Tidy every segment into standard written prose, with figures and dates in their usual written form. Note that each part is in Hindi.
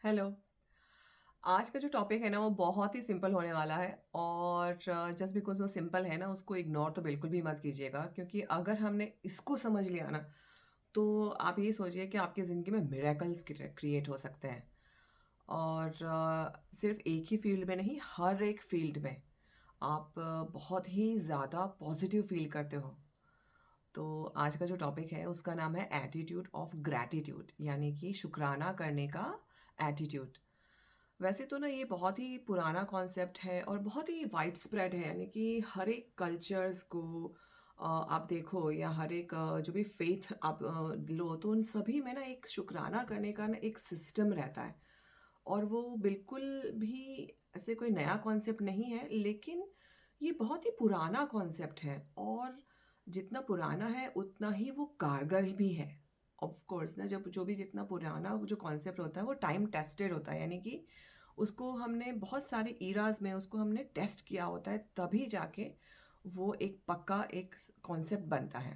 हेलो। आज का जो टॉपिक है ना वो बहुत ही सिंपल होने वाला है और जस्ट बिकॉज़ वो सिंपल है ना उसको इग्नोर तो बिल्कुल भी मत कीजिएगा क्योंकि अगर हमने इसको समझ लिया ना तो आप ये सोचिए कि आपकी ज़िंदगी में मिरेकल्स क्रिएट हो सकते हैं। और सिर्फ एक ही फील्ड में नहीं, हर एक फील्ड में आप बहुत ही ज़्यादा पॉजिटिव फील करते हो। तो आज का जो टॉपिक है उसका नाम है एटीट्यूड ऑफ ग्रैटिट्यूड, यानी कि शुक्राना करने का एटीट्यूड। वैसे तो ना ये बहुत ही पुराना कॉन्सेप्ट है और बहुत ही वाइड स्प्रेड है, यानी कि हर एक कल्चर्स को आप देखो या हर एक जो भी फेथ आप लो तो उन सभी में ना एक शुक्राना करने का ना एक सिस्टम रहता है। और वो बिल्कुल भी ऐसे कोई नया कॉन्सेप्ट नहीं है, लेकिन ये बहुत ही पुराना कॉन्सेप्ट है और जितना पुराना है उतना ही वो कारगर भी है। ऑफ कोर्स ना, जब जो भी जितना पुराना जो कॉन्सेप्ट होता है वो टाइम टेस्टेड होता है, यानी कि उसको हमने बहुत सारे इराज में उसको हमने टेस्ट किया होता है, तभी जाके वो एक पक्का एक कॉन्सेप्ट बनता है।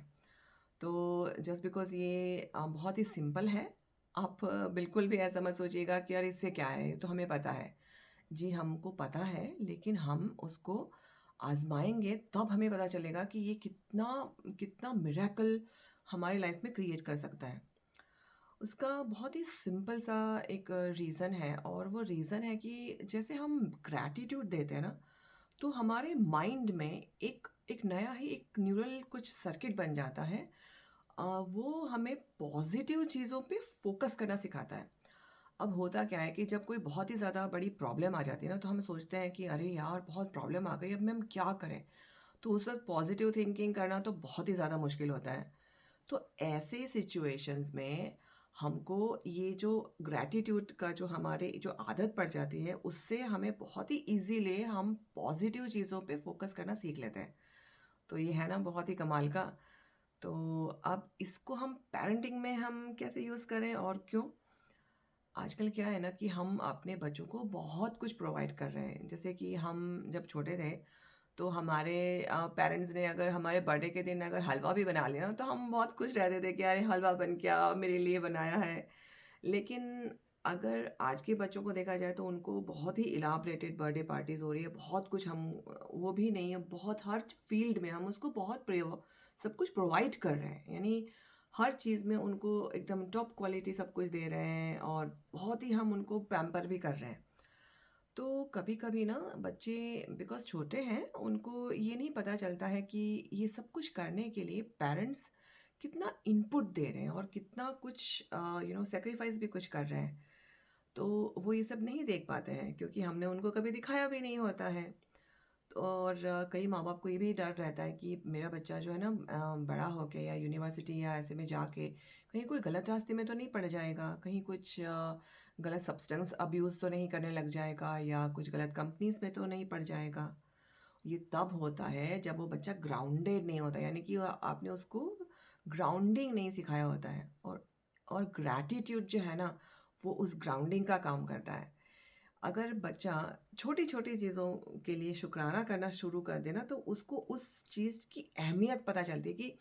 तो जस्ट बिकॉज़ ये बहुत ही सिंपल है, आप बिल्कुल भी ऐसा मत सोचिएगा कि यार इससे क्या है, ये तो हमें पता है। जी, हमको पता है, लेकिन हम उसको आज़माएँगे तब हमें पता चलेगा कि ये कितना कितना मिरेकल हमारी लाइफ़ में क्रिएट कर सकता है। उसका बहुत ही सिंपल सा एक रीज़न है और वो रीज़न है कि जैसे हम ग्रैटिट्यूड देते हैं ना, तो हमारे माइंड में एक एक नया ही एक न्यूरल कुछ सर्किट बन जाता है। वो हमें पॉज़िटिव चीज़ों पे फ़ोकस करना सिखाता है। अब होता क्या है कि जब कोई बहुत ही ज़्यादा बड़ी प्रॉब्लम आ जाती है ना, तो हम सोचते हैं कि अरे यार! बहुत प्रॉब्लम आ गई, अब हम क्या करें? तो उस वक़्त पॉज़िटिव थिंकिंग करना तो बहुत ही ज़्यादा मुश्किल होता है। तो ऐसे सिचुएशंस में हमको ये जो ग्रैटिट्यूड का जो हमारे जो आदत पड़ जाती है, उससे हमें बहुत ही ईज़िली हम पॉज़िटिव चीज़ों पे फ़ोकस करना सीख लेते हैं। तो ये है ना बहुत ही कमाल का। तो अब इसको हम पेरेंटिंग में हम कैसे यूज़ करें और क्यों? आजकल क्या है ना कि हम अपने बच्चों को बहुत कुछ प्रोवाइड कर रहे हैं। जैसे कि हम जब छोटे थे, तो हमारे पेरेंट्स ने अगर हमारे बर्थडे के दिन अगर हलवा भी बना लिया ना, तो हम बहुत खुश रहते थे कि अरे हलवा बन गया, मेरे लिए बनाया है। लेकिन अगर आज के बच्चों को देखा जाए तो उनको बहुत ही इलाबरेटेड बर्थडे पार्टीज़ हो रही है, बहुत कुछ हम वो भी नहीं है, बहुत हर फ़ील्ड में हम उसको बहुत सब कुछ प्रोवाइड कर रहे हैं। यानी हर चीज़ में उनको एकदम टॉप क्वालिटी सब कुछ दे रहे हैं और बहुत ही हम उनको पैम्पर भी कर रहे हैं। तो कभी-कभी ना बच्चे बिकॉज़ छोटे हैं, उनको ये नहीं पता चलता है कि ये सब कुछ करने के लिए पेरेंट्स कितना इनपुट दे रहे हैं और कितना कुछ सैक्रिफाइस भी कुछ कर रहे हैं। तो वो ये सब नहीं देख पाते हैं क्योंकि हमने उनको कभी दिखाया भी नहीं होता है। तो और कई माँ-बाप को ये भी डर रहता है कि मेरा बच्चा जो है ना बड़ा होके या यूनिवर्सिटी या ऐसे में जाके कहीं कोई गलत रास्ते में तो नहीं पड़ जाएगा, कहीं कुछ गलत सब्सटेंस अब्यूज़ तो नहीं करने लग जाएगा या कुछ गलत कंपनीज़ में तो नहीं पड़ जाएगा। ये तब होता है जब वो बच्चा ग्राउंडेड नहीं होता, यानी कि आपने उसको ग्राउंडिंग नहीं सिखाया होता है और ग्रैटिट्यूड जो है ना, वो उस ग्राउंडिंग का काम करता है। अगर बच्चा छोटी-छोटी चीज़ों के लिए शुकराना करना शुरू कर दे ना, तो उसको उस चीज़ की अहमियत पता चलती है कि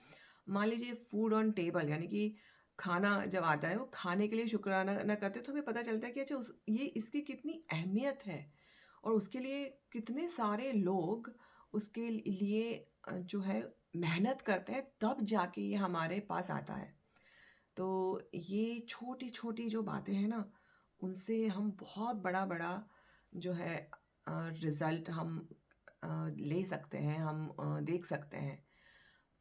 मान लीजिए फूड ऑन टेबल, यानी कि खाना जब आता है, वो खाने के लिए शुकराना ना करते तो हमें पता चलता है कि अच्छा ये इसकी कितनी अहमियत है और उसके लिए कितने सारे लोग उसके लिए जो है मेहनत करते हैं, तब जाके ये हमारे पास आता है। तो ये छोटी-छोटी जो बातें हैं ना, उनसे हम बहुत बड़ा-बड़ा जो है रिज़ल्ट हम ले सकते हैं, हम देख सकते हैं।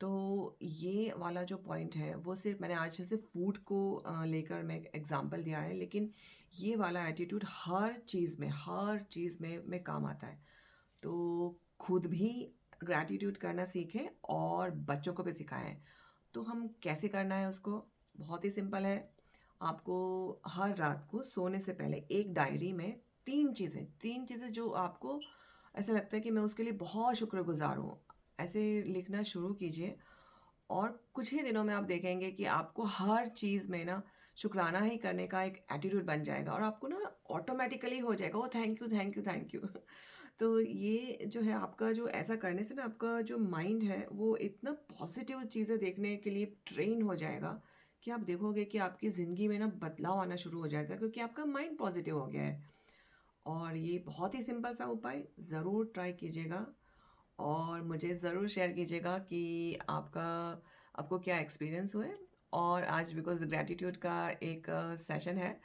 तो ये वाला जो पॉइंट है, वो सिर्फ़ मैंने आज जैसे फूड को लेकर मैं एग्ज़ाम्पल दिया है, लेकिन ये वाला एटीट्यूड हर चीज़ में काम आता है। तो खुद भी ग्रैटिट्यूड करना सीखें और बच्चों को भी सिखाएँ। तो हम कैसे करना है उसको? बहुत ही सिंपल है। आपको हर रात को सोने से पहले एक डायरी में 3 चीज़ें जो आपको ऐसा लगता है कि मैं उसके लिए बहुत शुक्रगुज़ार हूँ, ऐसे लिखना शुरू कीजिए और कुछ ही दिनों में आप देखेंगे कि आपको हर चीज़ में ना शुकराना ही करने का एक एटीट्यूड बन जाएगा और आपको ना ऑटोमैटिकली हो जाएगा, oh! Thank you, thank you, thank you. तो ये जो है आपका जो ऐसा करने से ना आपका जो माइंड है वो इतना पॉजिटिव चीज़ें देखने के लिए ट्रेन हो जाएगा कि आप देखोगे कि आपकी ज़िंदगी में ना बदलाव आना शुरू हो जाएगा क्योंकि आपका माइंड पॉजिटिव हो गया है। और ये बहुत ही सिंपल सा उपाय ज़रूर ट्राई कीजिएगा और मुझे ज़रूर शेयर कीजिएगा कि आपका आपको क्या एक्सपीरियंस हुए। और आज बिकॉज़ ग्रैटिट्यूड का एक सेशन है,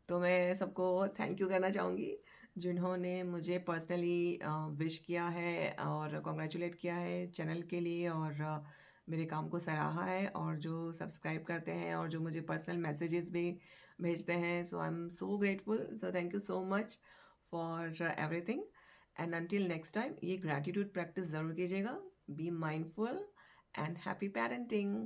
तो मैं सबको थैंक यू कहना चाहूँगी, जिन्होंने मुझे पर्सनली विश किया है और कांग्रेचुलेट किया है चैनल के लिए और मेरे काम को सराहा है और जो सब्सक्राइब करते हैं और जो मुझे पर्सनल मैसेजेस भी भेजते हैं। So I am so grateful, so thank you so much for everything. And until next time ये ग्रैटिट्यूड प्रैक्टिस ज़रूर कीजिएगा। Be mindful and happy parenting.